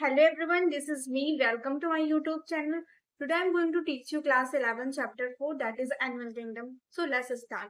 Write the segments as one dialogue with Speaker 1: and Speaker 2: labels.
Speaker 1: Hello everyone, this is me. Welcome to my YouTube channel. Today I'm going to teach you class 11 chapter 4, that is Animal Kingdom. So let's start.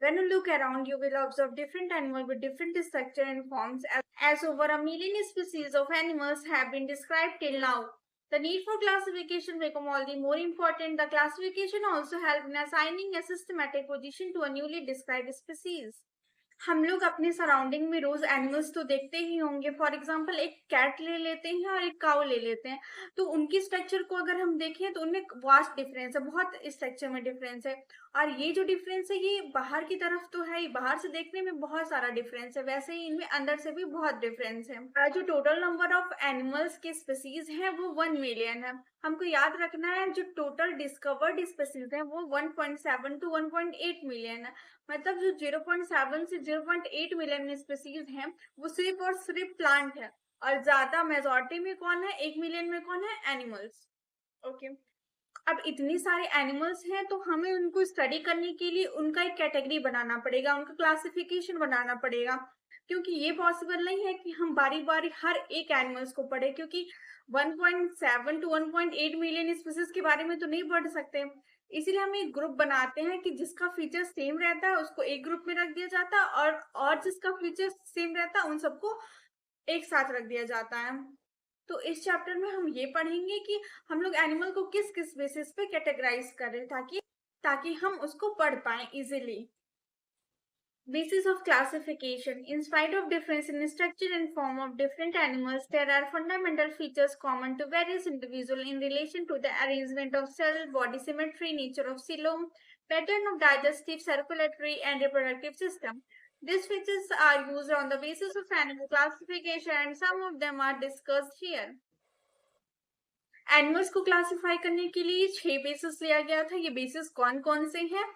Speaker 1: When you look around, you will observe different animals with different structure and forms as over a million species of animals have been described till now. The need for classification become all the more important. The classification also help in assigning a systematic position to a newly described species. हम लोग अपने surrounding में रोज animals तो देखते ही होंगे। For example एक cat ले लेते हैं और एक काऊ ले लेते हैं, तो उनकी स्ट्रक्चर को अगर हम देखें तो उनमें वास्ट डिफरेंस है, बहुत स्ट्रक्चर में डिफरेंस है। और ये जो डिफरेंस है ये बाहर की तरफ तो है, बाहर से देखने में बहुत सारा डिफरेंस है, वैसे ही इनमें अंदर से भी बहुत डिफरेंस है। जो टोटल नंबर ऑफ एनिमल्स के स्पीसीज है वो 1 मिलियन है। हमको याद रखना है जो टोटल डिस्कवर्ड स्पीसीज है वो 1.7 टू 1.8 मिलियन है। मतलब जो 0.7 से 0.8 मिलियन स्पीसीज हैं वो सिर्फ और सिर्फ प्लांट है, और ज्यादा मेजोरिटी में कौन है, 1 मिलियन में कौन है, एनिमल्स। ओके, अब इतनी सारे एनिमल्स हैं तो हमें उनको स्टडी करने के लिए उनका एक कैटेगरी बनाना पड़ेगा, उनका क्लासिफिकेशन बनाना पड़ेगा, क्योंकि ये पॉसिबल नहीं है कि हम बारी बारी हर एक एनिमल्स को पढ़े, क्योंकि 1.7 टू 1.8 मिलियन स्पीसीज के बारे में तो नहीं पढ़ सकते। इसीलिए हम एक ग्रुप बनाते हैं कि जिसका फीचर सेम रहता है उसको एक ग्रुप में रख दिया जाता है, और जिसका फीचर सेम रहता है उन सबको एक साथ रख दिया जाता है। तो इस चैप्टर में हम ये पढ़ेंगे कि हम लोग एनिमल को किस किस बेसिस पे कैटेगराइज करें ताकि ताकि हम उसको पढ़ पाए easily. Basis of classification. In spite of difference in structure and form of different animals, there are fundamental features common to various individuals in relation to the arrangement of cell, body symmetry, nature of coelom, pattern of digestive, circulatory, and reproductive system. These features are used on the basis of animal classification, and some of them are discussed here. Animals को classify करने के लिए 6 basis लिया गया था। ये basis कौन कौन से हैं?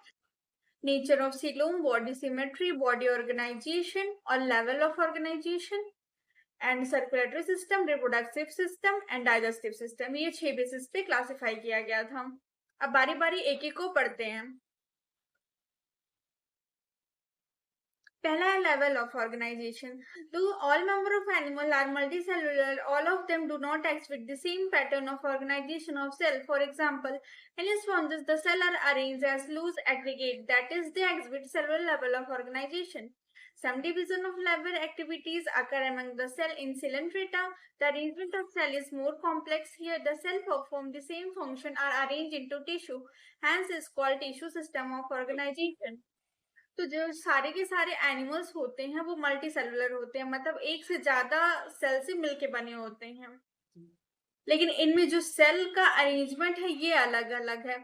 Speaker 1: Nature of coelom, body symmetry, body organisation और level of organisation, and circulatory system, reproductive system and digestive system. ये 6 बेसिस पे क्लासिफाई किया गया था। अब बारी बारी एक एक को पढ़ते हैं। पहला है लेवल ऑफ ऑर्गेनाइजेशन। तो all member of animal are multicellular, all of them do not exhibit the same pattern of organization of cell. For example, in sponges the cell are arranged as loose aggregate, that is they exhibit cellular level of organization. Some division of level activities occur among the cell in Coelenterata. The arrangement of cell is more complex. Here the cell perform the same function are arranged into tissue, hence is called tissue system of organization. तो जो सारे के सारे animals होते हैं वो multi cellular होते हैं, मतलब एक से ज्यादा सेल से मिलके बने होते हैं, लेकिन इनमें जो सेल का अरेंजमेंट है ये अलग अलग है।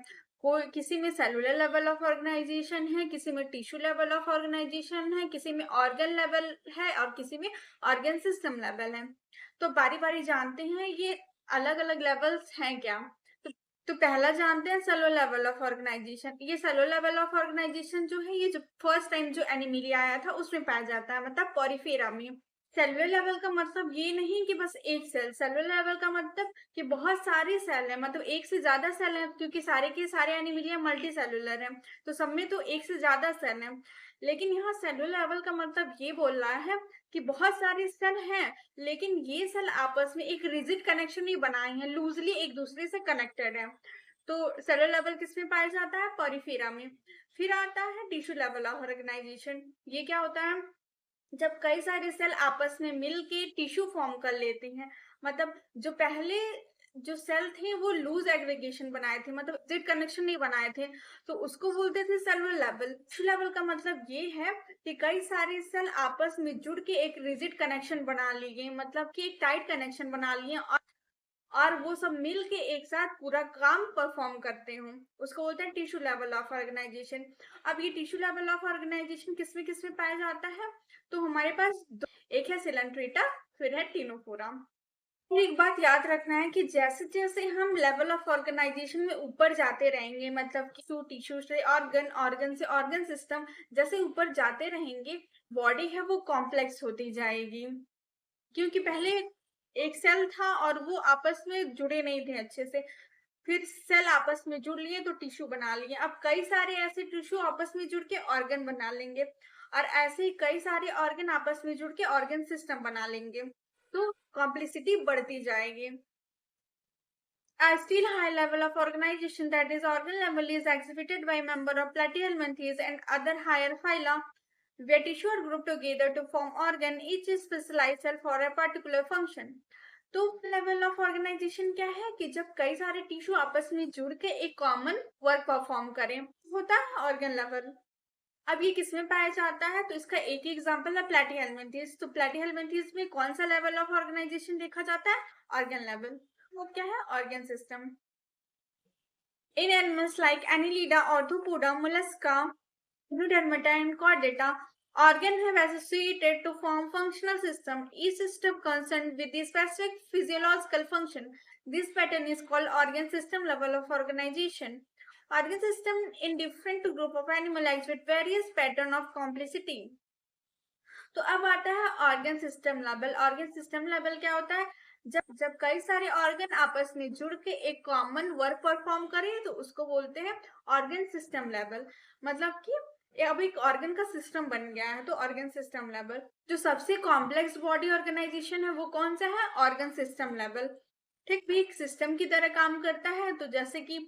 Speaker 1: कोई किसी में सेलुलर लेवल ऑफ ऑर्गेनाइजेशन है, किसी में टिश्यू लेवल ऑफ ऑर्गेनाइजेशन है, किसी में ऑर्गन लेवल है और किसी में ऑर्गन सिस्टम लेवल है। तो बारी बारी जानते हैं ये अलग अलग लेवल्स हैं क्या। तो पहला जानते हैं सेलुलर लेवल ऑफ ऑर्गेनाइजेशन। ये सेलुलर लेवल ऑफ ऑर्गेनाइजेशन जो है ये जो फर्स्ट टाइम जो एनिमिलिया आया था उसमें पाया जाता है, मतलब पॉरीफेरा में। सेलुलर लेवल का मतलब ये नहीं कि बस एक सेल, सेलुलर लेवल का मतलब कि बहुत सारे सेल है, मतलब एक से ज्यादा सेल है, क्योंकि सारे के सारे एनिमिलिया मल्टी सेलुलर है तो सब में तो एक से ज्यादा सेल है। लेकिन यहाँ सेलुलर लेवल का मतलब ये बोल रहा है कि बहुत सारे सेल हैं लेकिन ये सेल आपस में एक रिजिड कनेक्शन नहीं बनाए हैं, लूजली एक दूसरे से कनेक्टेड है। तो सेलुलर लेवल किसमें पाया जाता है? पॉरीफेरा में। फिर आता है टिश्यू लेवल ऑफ ऑर्गेनाइजेशन। ये क्या होता है? जब कई सारे सेल आपस में मिलके टिश्यू फॉर्म कर लेते हैं, मतलब जो पहले जो सेल थे वो लूज एग्रीगेशन बनाए थे, मतलब रिजिड कनेक्शन नहीं बनाए थे, तो उसको बोलते थे सेलुलर लेवल। टिश्यू लेवल का मतलब ये है कि कई सारे सेल आपस में जुड़ के एक रिजिड कनेक्शन बना लिए, मतलब कि एक टाइट कनेक्शन बना लिए और वो सब मिल के एक साथ पूरा काम परफॉर्म करते हो, उसको बोलते हैं टिश्यू लेवल ऑफ ऑर्गेनाइजेशन। अब ये टिश्यू लेवल ऑफ ऑर्गेनाइजेशन किसमें पाया जाता है? तो हमारे पास एक है सिलेंट्रेटा, फिर है टिनोफोरा। एक बात याद रखना है कि जैसे जैसे हम लेवल ऑफ ऑर्गेनाइजेशन में ऊपर जाते रहेंगे, मतलब कि टिश्यू से ऑर्गन, ऑर्गन से ऑर्गन सिस्टम, जैसे ऊपर जाते रहेंगे बॉडी है वो कॉम्प्लेक्स होती जाएगी, क्योंकि पहले एक सेल था और वो आपस में जुड़े नहीं थे अच्छे से, फिर सेल आपस में जुड़ लिए तो टिश्यू बना लिए। अब कई सारे ऐसे टिश्यू आपस में जुड़ के ऑर्गन बना लेंगे और ऐसे ही कई सारे ऑर्गन आपस में जुड़ के ऑर्गन सिस्टम बना लेंगे। तो कॉम्प्लिसिटी बढ़ती जाएगी। A still high level of organization, that is organ level, is exhibited by member of platyhelminthes and other higher phyla, where tissue are grouped together to form organ, each is specialized cell for a particular function. तो level of organisation क्या है कि जब कई सारे tissue आपस में जुड़ के एक कॉमन वर्क परफॉर्म करें, होता है ऑर्गन लेवल। अब ये किसमें पाया जाता है? तो इसका एक ही एग्जांपल है प्लेटीहेल्मिन्थेस। तो प्लेटीहेल्मिन्थेस में कौन सा लेवल ऑफ ऑर्गेनाइजेशन देखा जाता है? Organ level. वो क्या है? Organ system. In animals like Annelida, Orthopoda, Mollusca, Eudemata, and Chordata, organs have associated to form functional system, each system concerned with the specific physiological function. This pattern is called organ system level of organization. Organ system in different group of animal exhibit various pattern of complexity. तो अब आता है organ system level. Organ system level क्या होता है? जब कई सारे ऑर्गन आपस में जुड़ के एक कॉमन वर्क परफॉर्म करें तो उसको बोलते हैं ऑर्गन सिस्टम लेवल। मतलब कि अब एक ऑर्गन का सिस्टम बन गया है तो ऑर्गन सिस्टम लेवल। जो सबसे कॉम्प्लेक्स बॉडी ऑर्गेनाइजेशन है वो कौन सा है? Organ system level. ठीक, भी एक सिस्टम की तरह काम करता है। तो जैसे कि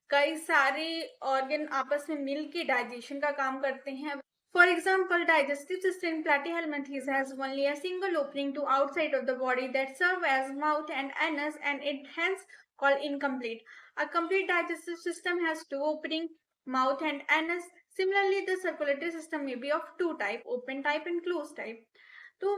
Speaker 1: कई सारे ऑर्गन आपस में मिलके डाइजेशन का काम करते हैं। For example, digestive system in platyhelminthes has only a single opening to outside of the body that serve as mouth and anus, and it hence called incomplete. A complete digestive system has two opening, mouth and anus. Similarly, the circulatory system may be of two type, open type and closed type. तो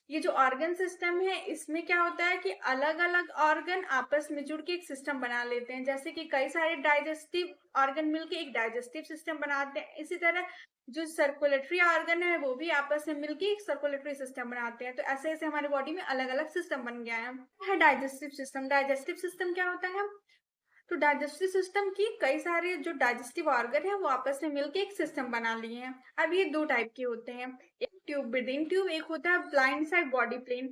Speaker 1: ये जो organ system है इसमें क्या होता है कि अलग अलग ऑर्गन आपस में जुड़ के एक सिस्टम बना लेते हैं। जैसे कि कई सारे डाइजेस्टिव ऑर्गन मिलके एक डाइजेस्टिव सिस्टम बनाते हैं। इसी तरह जो सर्कुलेटरी ऑर्गन है वो भी आपस में मिलके एक सर्कुलेटरी सिस्टम बनाते हैं। तो ऐसे ऐसे हमारी बॉडी में अलग अलग सिस्टम बन गया है। Digestive system. डाइजेस्टिव सिस्टम क्या होता है? तो डाइजेस्टिव सिस्टम की कई सारे जो डाइजेस्टिव ऑर्गन है वो आपस में मिलके एक सिस्टम बना लिए हैं। अब ये दो टाइप के होते हैं, एक ट्यूब विदिन ट्यूब, एक होता है ब्लाइंड साइड बॉडी प्लेन।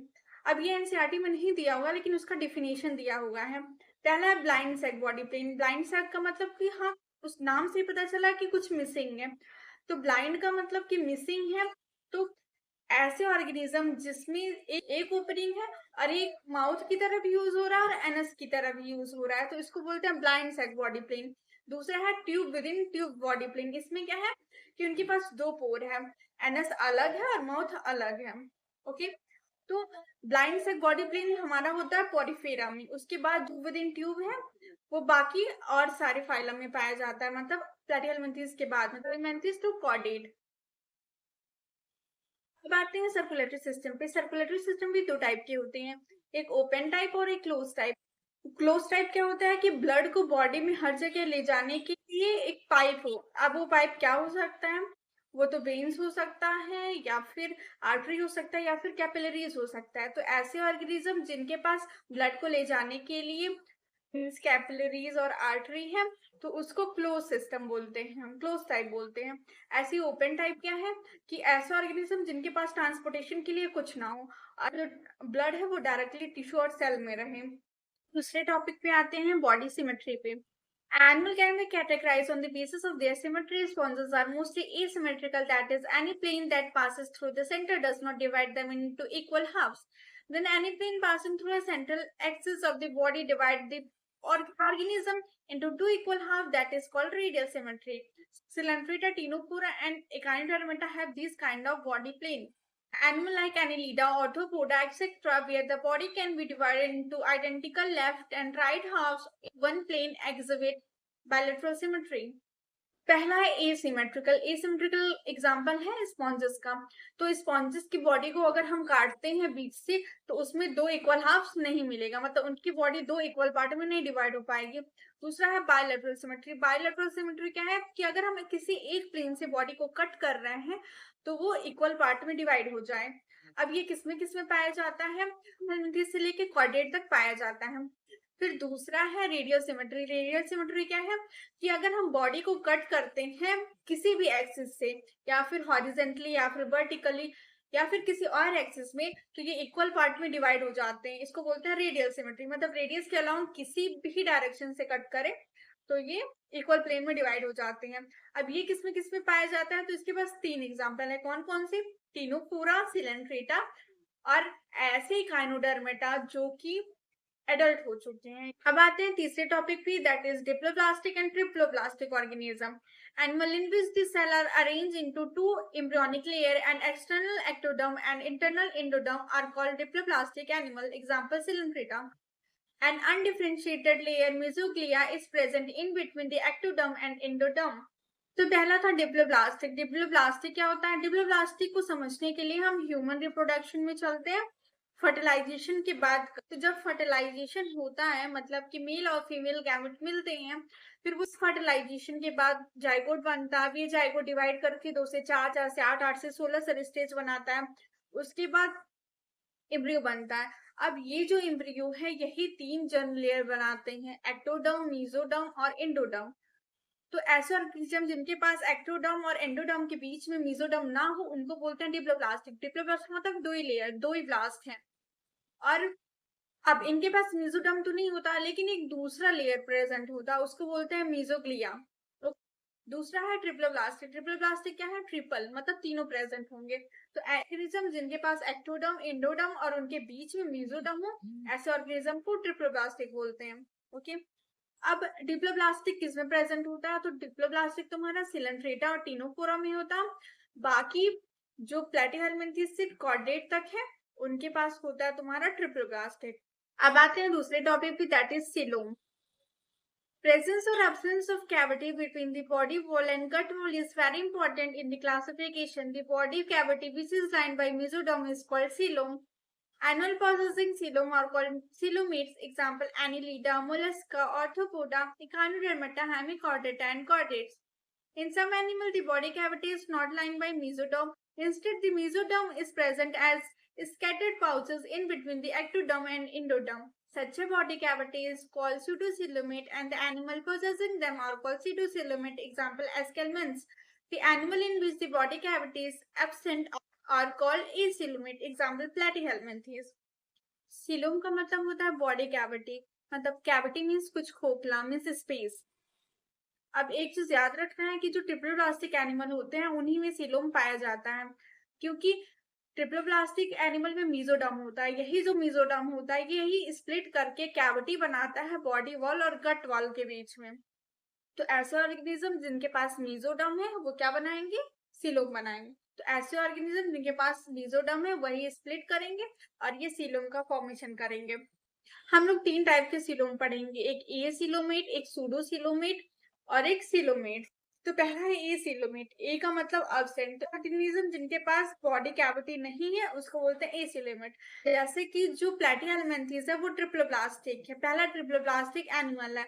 Speaker 1: अब ये एनसीईआरटी में नहीं दिया हुआ लेकिन उसका डिफिनेशन दिया हुआ है। पहला है blind side body plane. Blind side का मतलब कि हाँ, उस नाम से पता चला कि कुछ मिसिंग है। तो ब्लाइंड का मतलब कि मिसिंग है। तो ऐसे ऑर्गेनिज्म जिसमें एक ओपनिंग है और एक माउथ की तरफ यूज हो रहा है और एनस की तरफ यूज हो रहा है, तो इसको बोलते हैं ब्लाइंड सेक बॉडी प्लेन। दूसरा है tube within tube body plane. इसमें क्या है कि उनके पास दो पोर है, एनस अलग है और माउथ अलग है। ओके, तो ब्लाइंड सेक बॉडी प्लेन हमारा होता है पोरिफेरा में। उसके बाद ट्यूब विद इन ट्यूब है वो बाकी और सारे फाइलम में पाया जाता है, मतलब प्लेटिहेल्मिन्थेस के बाद, मतलब मेंथिस टू कॉर्डेट। अब आते हैं सर्कुलेटरी सिस्टम पे। सर्कुलेटरी सिस्टम भी दो टाइप के होते हैं, एक ओपन टाइप और एक क्लोज टाइप। क्लोज टाइप क्या होता है कि ब्लड को बॉडी में हर जगह ले जाने के लिए एक पाइप हो। अब वो पाइप क्या हो सकता है? वो तो वेन्स हो सकता है या फिर आर्टरी हो सकता है या फिर कैपिलरीज हो सकता है। तो ऐसे ऑर्गेनिज्म जिनके पास ब्लड को ले जाने के लिए कैपिलरीज और आर्टरी है तो उसको क्लोज सिस्टम बोलते हैं, हम क्लोज टाइप बोलते हैं। ऐसी ओपन टाइप क्या है कि ऐसे ऑर्गेनिज्म जिनके पास ट्रांसपोर्टेशन के लिए कुछ ना हो और जो ब्लड है वो डायरेक्टली टिश्यू और सेल में रहे। दूसरे टॉपिक पे आते हैं बॉडी सिमेट्री पे। Animal can be categorized on the basis of their symmetry. Responses are mostly asymmetrical, that is, any plane that passes through the center does not divide them into equal halves. Then any plane passing through a central axis of the body divide the organism into two equal halves, that is called radial symmetry. Coelenterata, Ctenophora and Echinodermata have this kind of body plane. Animal like Annelida, Orthopoda, etc., where the body can be divided into identical left and right halves, one plane exhibit bilateral symmetry. पहला है asymmetrical. Asymmetrical example है sponges का। तो sponges की body को अगर हम काटते हैं बीच से तो उसमें दो इक्वल हाफ्स नहीं मिलेगा, मतलब उनकी बॉडी दो इक्वल पार्ट में नहीं डिवाइड हो पाएगी। दूसरा है बायलैटरल सिमेट्री। बायलैटरल सिमेट्री क्या है कि अगर हम किसी एक प्लेन से बॉडी को कट कर रहे हैं तो वो इक्वल पार्ट में डिवाइड हो जाए। अब ये किसमें पाया जाता है? से लेके क्वाड्रेट तक पाया जाता है। फिर दूसरा है रेडियल सिमेट्री। रेडियल सिमेट्री क्या है कि अगर हम बॉडी को कट करते हैं किसी भी एक्सिस से या फिर हॉरिजेंटली या फिर वर्टिकली या फिर किसी और एक्सिस में तो ये इक्वल पार्ट में डिवाइड हो जाते हैं। इसको बोलते हैं रेडियल सिमेट्री, मतलब रेडियस के अलाउंड किसी भी डायरेक्शन से कट करें तो ये इक्वल प्लेन में डिवाइड हो जाते हैं। अब ये किसमें पाया जाता है? तो इसके पास तीन एग्जाम्पल है। कौन कौन से? टीनोफोरा, सिलेंट्रेटा और ऐसे ही काइनोडर्मेटा जो कि एडल्ट हो चुके हैं। अब आते हैं तीसरे टॉपिक पे, that is diploblastic and ट्रिप्लोप्लास्टिक organism. Animal in which the cell are arranged into two embryonic layer and external ectoderm and internal endoderm are called diploplastic animal. Example, Coelenterata. An undifferentiated layer mesoglea is present in between the ectoderm and endoderm. तो पहला था diploblastic. Diploblastic क्या होता है? Diploblastic को समझने के लिए हम ह्यूमन रिप्रोडक्शन में चलते हैं। फर्टिलाइजेशन के बाद, तो जब फर्टिलाइजेशन होता है मतलब कि मेल और फीमेल गैमेट मिलते हैं, फिर उस फर्टिलाइजेशन के बाद जाइगोट बनता है। ये जाइगोट डिवाइड करके 2 से 4, 4 से 8, 8 से 16 सेल स्टेज बनाता है। उसके बाद एम्ब्रियो बनता है। अब ये जो एम्ब्रियो है यही 3 जर्म लेयर बनाते हैं, एक्टोडर्म, मेसोडर्म और एंडोडर्म। तो ऐसे ऑर्गेनिज्म जिनके पास एक्टोडर्म और एंडोडर्म के बीच में मेसोडर्म ना हो उनको बोलते हैं डिप्लोप्लास्टिक। डिप्लोप्लास्टिक मतलब 2 ही लेयर, 2 ही ब्लास्ट हैं। और अब इनके पास मेसोडर्म तो नहीं होता लेकिन एक दूसरा लेयर प्रेजेंट होता है, उसको बोलते हैं मेसोग्लिया। तो दूसरा है ट्रिप्लोप्लास्टिक। ट्रिप्लोप्लास्टिक क्या है? ट्रिपल मतलब तीनों प्रेजेंट होंगे। तो ऑर्गेनिज्म जिनके पास एक्टोडर्म, एंडोडर्म और उनके बीच में मेसोडर्म हो, ऐसे ऑर्गेनिज्म को ट्रिप्लोप्लास्टिक बोलते हैं। ओके। अब डिप्लोप्लास्टिक किसमें प्रेजेंट होता है? तो डिप्लोप्लास्टिक तुम्हारा सिलेंट्रेटा और टिनोफोरा में होता। बाकी जो प्लेटिहेल्मिन्थेस से कॉर्डेट तक है उनके पास होता है तुम्हारा ट्रिप्लोप्लास्टिक। अब आते हैं दूसरे टॉपिक पे, that is coelom. Presence or absence of cavity between the body wall and gut wall is very important in the classification. The body cavity which is lined by mesoderm is called coelom. Annual possessing coelom are called coelomates. Example, Annelida, Mollusca, Arthropoda, Echinodermata, Hemichordata, and chordates. In some animals, the body cavity is not lined by mesoderm. Instead, the mesoderm is present as scattered pouches in between the ectoderm and endoderm. Such a body cavity is called pseudocoelomate and the animal possessing them are called pseudocoelomate. Example, escarments. The animal in which the body cavity is absent are called acoelomate. Example, platyhelminthes. Coelom का मतलब होता है body cavity, मतलब cavity means कुछ खोखला, means space. अब एक चीज याद रखना है कि जो ट्रिप्लोप्लास्टिक एनिमल होते हैं उन्हीं में सीलोम पाया जाता है, क्योंकि ट्रिप्लोप्लास्टिक एनिमल में मीजोडर्म होता है। यही जो मीजोडर्म होता है यही स्प्लिट करके कैविटी बनाता है बॉडी वॉल और गट वॉल के बीच में। तो ऐसे ऑर्गेनिज्म जिनके पास मीजोडर्म है वो क्या बनाएंगे? सीलोम बनाएंगे। तो ऐसे ऑर्गेनिज्म जिनके पास मीजोडर्म है वही स्प्लिट करेंगे और ये सीलोम का फॉर्मेशन करेंगे। हम लोग 3 टाइप के सीलोम पढ़ेंगे, एक ए सीलोमेट, एक सूडो सीलोमेट और एक सीलोमेट। तो पहला है ए सीलोमेट। ए का मतलब अब्सेंट। ऑर्गेनिज्म जिनके पास बॉडी कैविटी नहीं है उसको बोलते हैं ए सीलोमेट। जैसे कि जो प्लेटिहेल्मिन्थेस है वो ट्रिप्लोप्लास्टिक है, पहला ट्रिप्लोप्लास्टिक एनिमल है।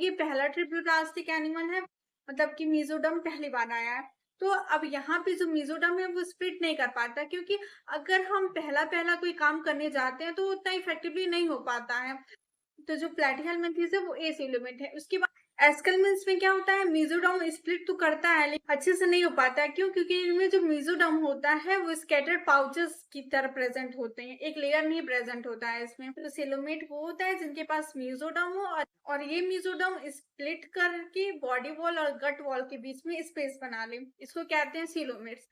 Speaker 1: ये पहला ट्रिप्लोप्लास्टिक एनिमल है, मतलब कि मेसोडर्म पहली बार आया है। तो अब यहाँ पे जो मेसोडर्म है वो स्प्लिट नहीं कर पाता, क्योंकि अगर हम पहला पहला कोई काम करने जाते हैं तो उतना इफेक्टिवली नहीं हो पाता है। तो जो प्लेटिहेल्मिन्थेस है वो ए सीलोमेट है। उसके बाद एस्केल्मेंट्स में क्या होता है? मेसोडर्म स्प्लिट तो करता है लेकिन अच्छे से नहीं हो पाता है। क्यों? क्योंकि इनमें जो मेसोडर्म होता है वो स्कैटर्ड पाउचेस की तरह प्रेजेंट होते हैं, एक लेयर नहीं प्रेजेंट होता है इसमें। तो सीलोमेट वो होता है जिनके पास मेसोडर्म हो और ये मेसोडर्म स्प्लिट करके बॉडी वॉल और गट वॉल के बीच में स्पेस बना ले, इसको कहते हैं सीलोमेट्स।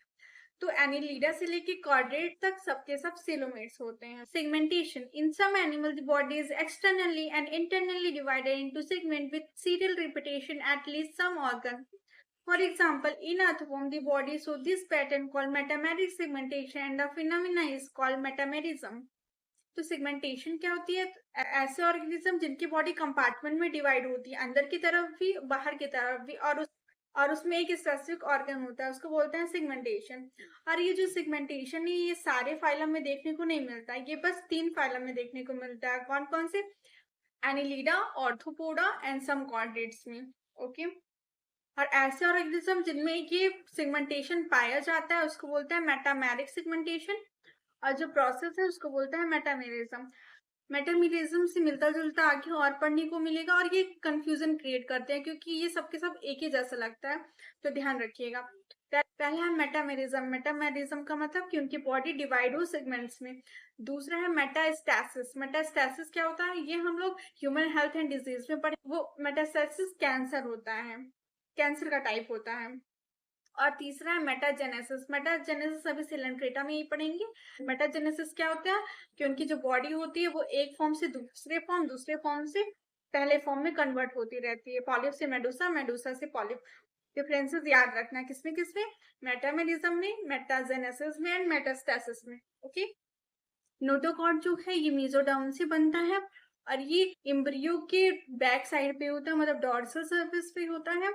Speaker 1: तो एनिलीडा से लेके कॉर्डेट तक सबके सब सीलोमेट्स होते हैं। Segmentation. In some animal the body is externally and internally divided into segment with serial repetition at least some organ. For example, in earthworm, the body shows this pattern called metameric segmentation and the phenomena is called metamerism. तो segmentation क्या होती है? ऐसे organism जिनकी body compartment में divide होती है, अंदर की तरफ भी बाहर की तरफ भी, और उसमें एक स्पेसिफिक ऑर्गन होता है, उसको बोलते हैं सेगमेंटेशन। और ये जो सेगमेंटेशन है ये सारे फाइलम में देखने को नहीं मिलता, ये बस 3 फाइलम में देखने को मिलता है। कौन कौन से? Annelida, Arthropoda and some chordates में। ओके। और ऐसे ऑर्गेनिज्म जिनमें ये सेगमेंटेशन पाया जाता है उसको बोलते हैं मेटामेरिक सेगमेंटेशन, और जो प्रोसेस है उसको बोलते हैं मेटामेरिज्म। मेटामेरिज्म से मिलता जुलता आगे और पढ़ने को मिलेगा और ये कंफ्यूजन क्रिएट करते हैं क्योंकि ये सबके सब एक ही जैसा लगता है, तो ध्यान रखिएगा। पहला है मेटामेरिज्म। मेटामेरिज्म का मतलब कि उनकी बॉडी डिवाइड हो सेगमेंट्स में। दूसरा है मेटास्टैसिस। मेटास्टैसिस क्या होता है? ये हम लोग ह्यूमन हेल्थ एंड डिजीज में पढ़े। वो मेटास्टैसिस कैंसर होता है, कैंसर का टाइप होता है। और तीसरा है मेटाजेनेसिस। मेटाजेनेसिस अभी सिलेंट्रेटा में ही पढ़ेंगे। मेटाजेनेसिस क्या होता है कि उनकी जो बॉडी होती है वो एक फॉर्म से दूसरे फॉर्म से पहले फॉर्म में कन्वर्ट होती रहती है। पॉलिप से मेडुसा, मेडुसा से पॉलिप। डिफरेंसेस याद रखना किसमें किसमें, मेटामेरिज्म में, मेटाजेनेसिस में एंड मेटास्टेसिस में। ओके। नोटोकॉर्ड जो है ये मेसोडर्म से बनता है और ये एम्ब्रियो के बैक साइड पे होता है, मतलब डॉर्सल सर्फेस पे होता है।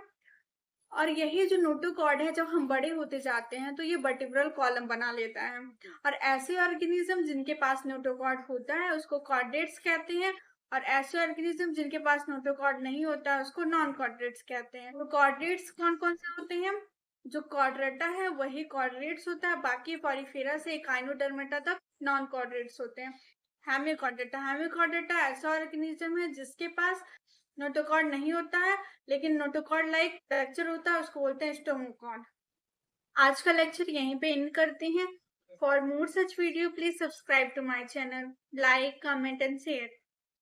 Speaker 1: और यही जो नोटोकॉर्ड है जब हम बड़े होते जाते हैं तो ये वर्टिब्रल कॉलम बना लेता है। और ऐसे ऑर्गेनिज्म जिनके पास नोटोकॉर्ड होता है उसको कॉर्डेट्स कहते हैं, और ऐसे ऑर्गेनिज्म जिनके पास नोटोकॉर्ड नहीं होता उसको नॉन कॉर्डेट्स कहते हैं। तो कॉर्डेट्स कौन कौन से होते हैं, जो कॉर्डेटा है वही कॉर्डेट्स होता है, बाकी पॉलीफेरा से एकाइनोडर्मेटा तक नॉन कॉर्डेट्स होते हैं। हेमिकॉर्डेटा ऐसा ऑर्गेनिज्म है जिसके पास नोटोकॉर्ड नहीं होता है लेकिन नोटोकॉर्ड लाइक स्ट्रक्चर होता है, उसको बोलते हैं स्टोमोकॉर्ड। आज का लेक्चर यहीं पे एंड करते हैं। For more such video please subscribe to my channel, like, comment and share.